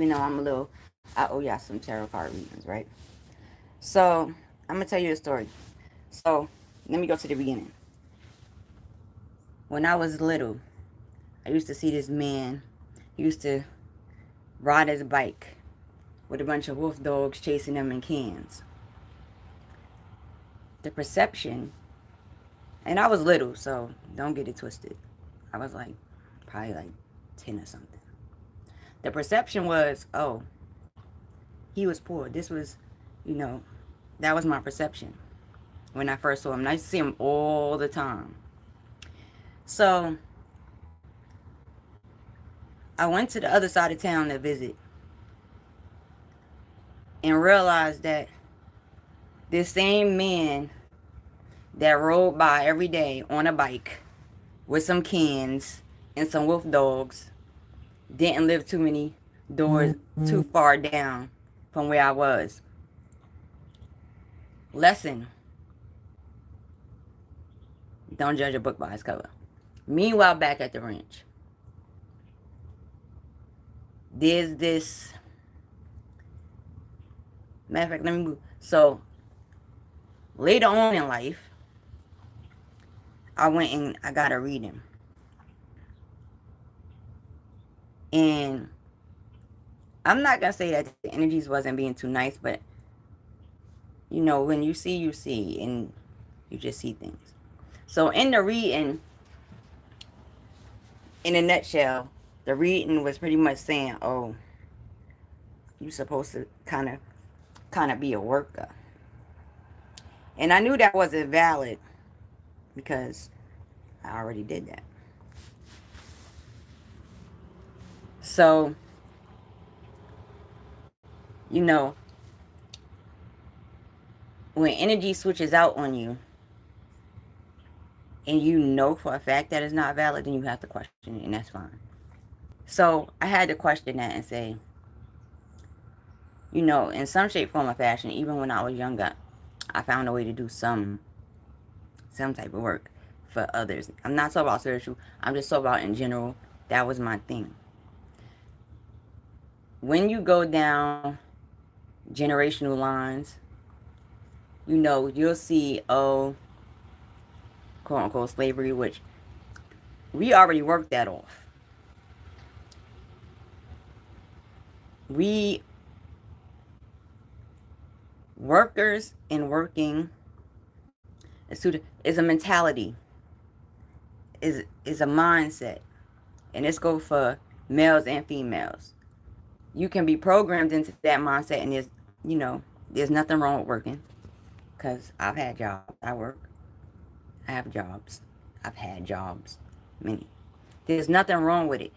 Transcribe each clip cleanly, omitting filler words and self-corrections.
You know, I owe y'all some tarot card readings, right? So, I'm going to tell you a story. So, let me go to the beginning. When I was little, I used to see this man. He used to ride his bike with a bunch of wolf dogs chasing him in cans. The perception, and I was little, so don't get it twisted. I was like, probably like 10 or something. The perception was, oh, he was poor. This was, you know, that was my perception when I first saw him. And I used to see him all the time. So I went to the other side of town to visit and realized that this same man that rode by every day on a bike with some cans and some wolf dogs didn't live too many doors too far down from where I was. Lesson: don't judge a book by its cover. Meanwhile, back at the ranch, there's this, matter of fact, let me move. So later on in life, I went and I got a reading. And I'm not going to say that the energies wasn't being too nice, but, you know, when you see, and you just see things. So in the reading, in a nutshell, the reading was pretty much saying, oh, you're supposed to kind of be a worker. And I knew that wasn't valid because I already did that. So, you know, when energy switches out on you and you know for a fact that it's not valid, then you have to question it, and that's fine. So I had to question that and say, you know, in some shape, form, or fashion, even when I was younger, I found a way to do some type of work for others. I'm not talking about spiritual. I'm just talking about in general. That was my thing. When you go down generational lines, you know, you'll see, oh, quote unquote slavery, which we already worked that off. We workers and working is a mentality, is a mindset, and this goes for males and females. You can be programmed into that mindset, and there's nothing wrong with working, because I've had jobs. I work. I have jobs. I've had jobs, many. There's nothing wrong with it.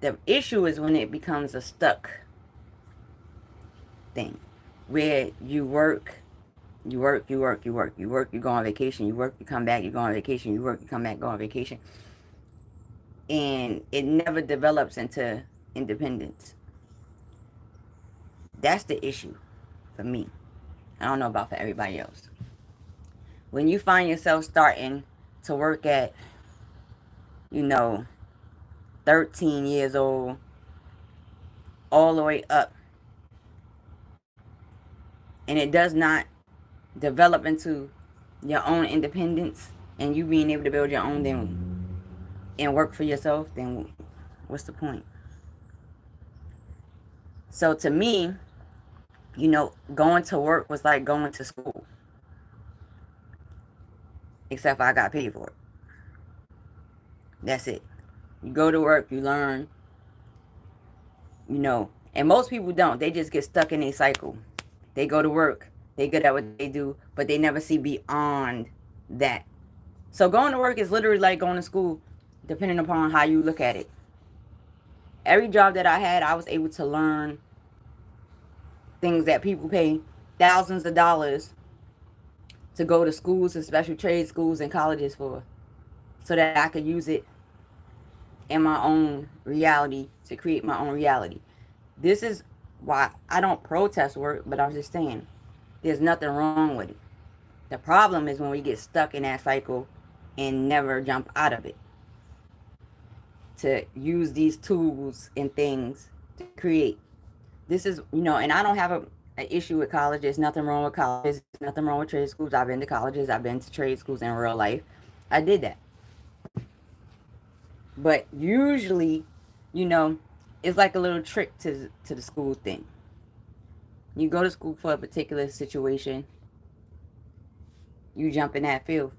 The issue is when it becomes a stuck thing, where you work, you go on vacation, you work, you come back, you go on vacation, you work, you come back, go on vacation. And it never develops into independence. That's the issue for me. I don't know about for everybody else. When you find yourself starting to work at, 13 years old, all the way up, and it does not develop into your own independence and you being able to build your own and work for yourself, then what's the point? So to me, going to work was like going to school, except I got paid for it. That's it. You go to work, you learn, and most people don't. They just get stuck in a cycle. They go to work, they good at what they do, but they never see beyond that. So going to work is literally like going to school, depending upon how you look at it. Every job that I had, I was able to learn things that people pay thousands of dollars to go to schools and special trade schools and colleges for, so that I could use it in my own reality to create my own reality. This is why I don't protest work, but I'm just saying there's nothing wrong with it. The problem is when we get stuck in that cycle and never jump out of it. to use these tools and things to create. This is, you know, and I don't have an issue with colleges. There's nothing wrong with colleges. There's nothing wrong with trade schools. I've been to colleges. I've been to trade schools in real life. I did that. But usually, you know, it's like a little trick to the school thing. You go to school for a particular situation. You jump in that field.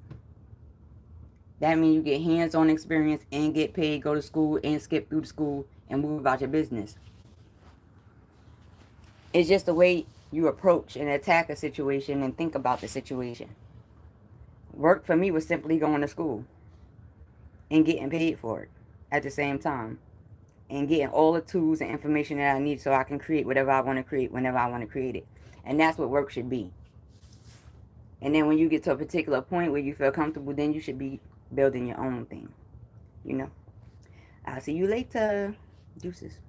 That means you get hands-on experience and get paid, go to school and skip through the school and move about your business. It's just the way you approach and attack a situation and think about the situation. Work for me was simply going to school and getting paid for it at the same time. And getting all the tools and information that I need so I can create whatever I want to create whenever I want to create it. And that's what work should be. And then when you get to a particular point where you feel comfortable, then you should be building your own thing. You know? I'll see you later. Deuces.